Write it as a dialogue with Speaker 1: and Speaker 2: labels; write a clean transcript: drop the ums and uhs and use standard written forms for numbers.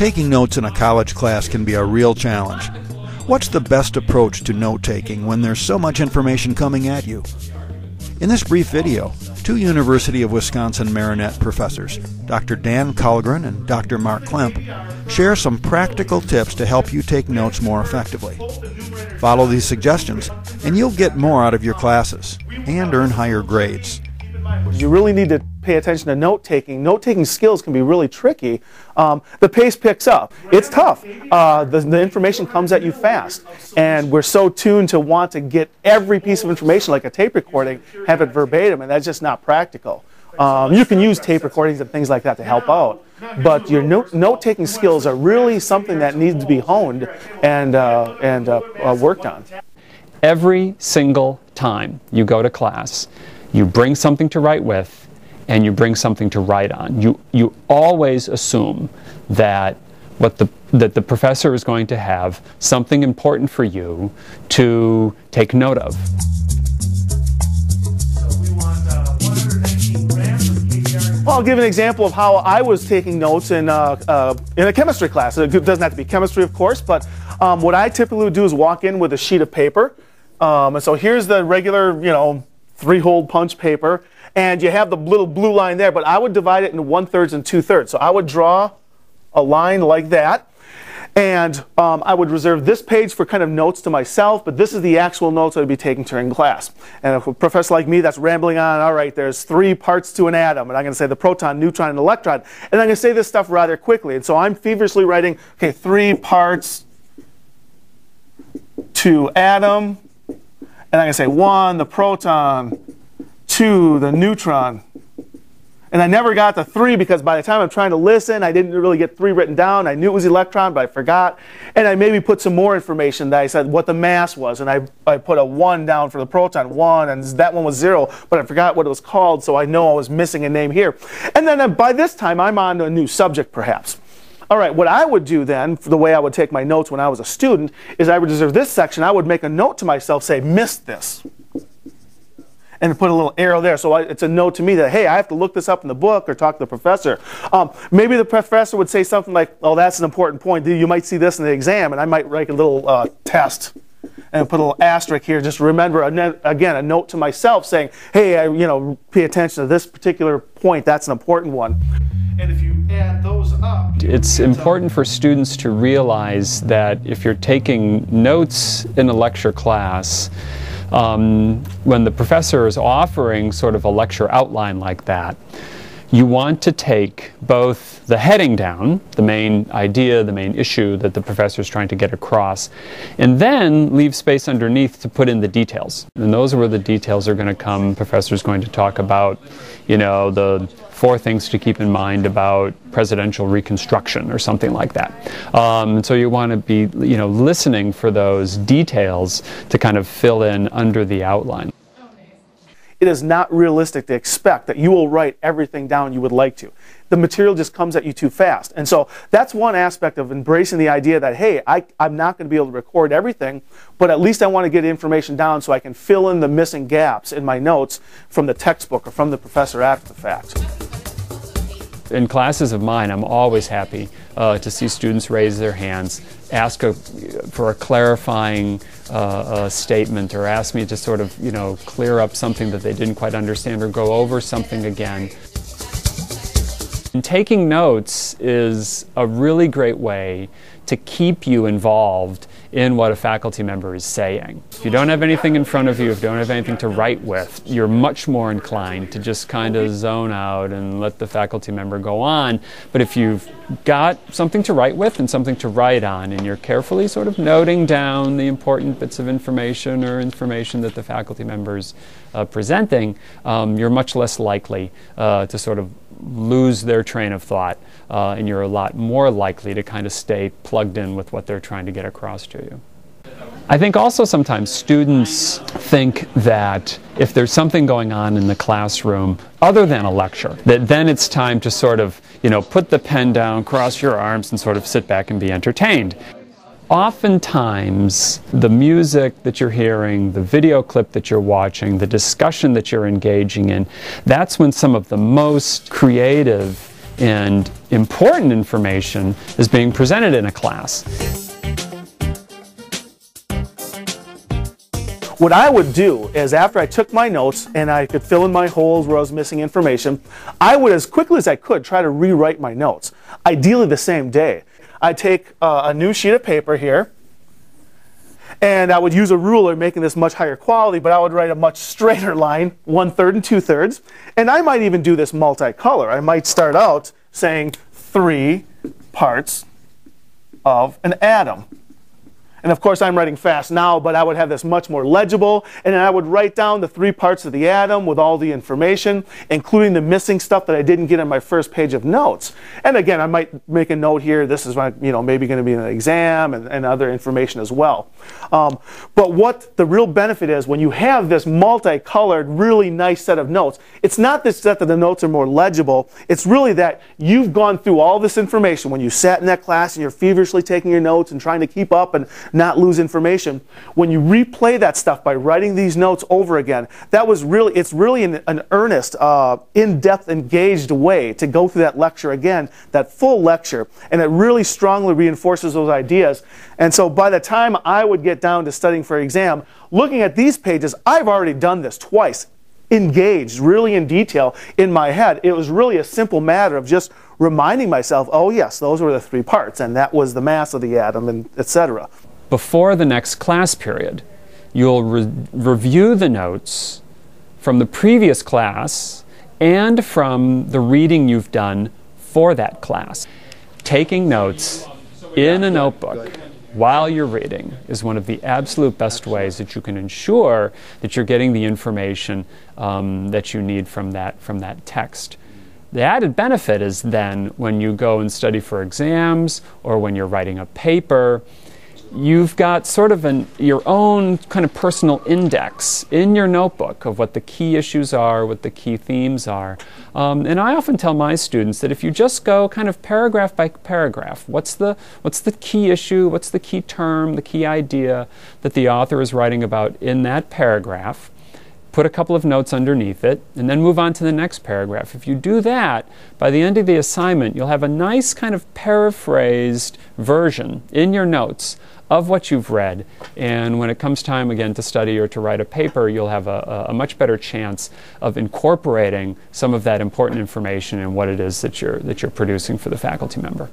Speaker 1: Taking notes in a college class can be a real challenge. What's the best approach to note-taking when there's so much information coming at you? In this brief video, two University of Wisconsin Marinette professors, Dr. Dan Kullgren and Dr. Mark Klemp, share some practical tips to help you take notes more effectively. Follow these suggestions, and you'll get more out of your classes and earn higher grades.
Speaker 2: You really need to pay attention to note-taking. Note-taking skills can be really tricky. The pace picks up. It's tough. The information comes at you fast. And we're so tuned to want to get every piece of information, like a tape recording, have it verbatim, and that's just not practical. You can use tape recordings and things like that to help out. But your note-taking skills are really something that needs to be honed and worked on.
Speaker 3: Every single time you go to class, you bring something to write with, and you bring something to write on. You always assume that the professor is going to have something important for you to take note of.
Speaker 2: Well, I'll give an example of how I was taking notes in a chemistry class. It doesn't have to be chemistry, of course, but what I typically would do is walk in with a sheet of paper. And so here's the regular, 3-hole punch paper, and you have the little blue line there, but I would divide it into 1/3 and 2/3. So I would draw a line like that, and I would reserve this page for kind of notes to myself, but this is the actual notes I would be taking during class. And if a professor like me that's rambling on, all right, there's 3 parts to an atom, and I'm going to say the proton, neutron, and electron, and I'm going to say this stuff rather quickly. And so I'm feverishly writing, okay, 3 parts to atom, and I'm going to say 1, the proton, 2, the neutron. And I never got to 3 because by the time I'm trying to listen, I didn't really get 3 written down. I knew it was electron, but I forgot. And I maybe put some more information that I said what the mass was. And I put a 1 down for the proton, 1, and that one was 0, but I forgot what it was called, so I know I was missing a name here. And then by this time, I'm on to a new subject, perhaps. All right, what I would do then, the way I would take my notes when I was a student, is I would reserve this section. I would make a note to myself, say, missed this, and put a little arrow there. So it's a note to me that, hey, I have to look this up in the book or talk to the professor. Maybe the professor would say something like, oh, that's an important point. You might see this in the exam, and I might write a little test and put a little asterisk here. Just remember, again, a note to myself saying, hey, pay attention to this particular point. That's an important one. And if you add those up,
Speaker 3: it's important for students to realize that if you're taking notes in a lecture class, when the professor is offering sort of a lecture outline like that, you want to take both the heading down, the main idea, the main issue that the professor is trying to get across, and then leave space underneath to put in the details. And those are where the details are going to come. The professor is going to talk about, the 4 things to keep in mind about presidential reconstruction or something like that. So you want to be, listening for those details to kind of fill in under the outline.
Speaker 2: It is not realistic to expect that you will write everything down you would like to. The material just comes at you too fast. And so that's one aspect of embracing the idea that, hey, I'm not going to be able to record everything, but at least I want to get information down so I can fill in the missing gaps in my notes from the textbook or from the professor after the fact.
Speaker 3: In classes of mine, I'm always happy to see students raise their hands, ask for a clarifying statement, or ask me to sort of, clear up something that they didn't quite understand or go over something again. And taking notes is a really great way to keep you involved in what a faculty member is saying. If you don't have anything in front of you, if you don't have anything to write with, you're much more inclined to just kind of zone out and let the faculty member go on. But if you've got something to write with and something to write on, and you're carefully sort of noting down the important bits of information or information that the faculty member's presenting, you're much less likely to sort of lose their train of thought, and you're a lot more likely to kind of stay plugged in with what they're trying to get across to you. I think also sometimes students think that if there's something going on in the classroom other than a lecture, that then it's time to sort of, put the pen down, cross your arms, and sort of sit back and be entertained. Oftentimes, the music that you're hearing, the video clip that you're watching, the discussion that you're engaging in, that's when some of the most creative and important information is being presented in a class.
Speaker 2: What I would do is, after I took my notes and I could fill in my holes where I was missing information, I would, as quickly as I could, try to rewrite my notes, ideally the same day. I'd take a new sheet of paper here, and I would use a ruler, making this much higher quality, but I would write a much straighter line, 1/3 and 2/3. And I might even do this multicolor. I might start out saying 3 parts of an atom. And of course I'm writing fast now, but I would have this much more legible, and then I would write down the 3 parts of the atom with all the information, including the missing stuff that I didn't get on my first page of notes. And again, I might make a note here, this is maybe going to be an exam, and other information as well. But what the real benefit is, when you have this multicolored, really nice set of notes, it's not this set that the notes are more legible, it's really that you've gone through all this information when you sat in that class and you're feverishly taking your notes and trying to keep up and not lose information. When you replay that stuff by writing these notes over again, it's really an earnest, in-depth, engaged way to go through that lecture again, that full lecture, and it really strongly reinforces those ideas. And so by the time I would get down to studying for exam, looking at these pages, I've already done this twice, engaged really in detail in my head. It was really a simple matter of just reminding myself, oh yes, those were the 3 parts, and that was the mass of the atom, and etc.
Speaker 3: Before the next class period, you'll review the notes from the previous class and from the reading you've done for that class. Taking notes in a notebook while you're reading is one of the absolute best ways that you can ensure that you're getting the information that you need from that text. The added benefit is then when you go and study for exams or when you're writing a paper, you've got sort of your own kind of personal index in your notebook of what the key issues are, what the key themes are. And I often tell my students that if you just go kind of paragraph by paragraph, what's the key issue, what's the key term, the key idea that the author is writing about in that paragraph, put a couple of notes underneath it, and then move on to the next paragraph. If you do that, by the end of the assignment, you'll have a nice kind of paraphrased version in your notes of what you've read, and when it comes time again to study or to write a paper, you'll have a much better chance of incorporating some of that important information in what it is that you're producing for the faculty member.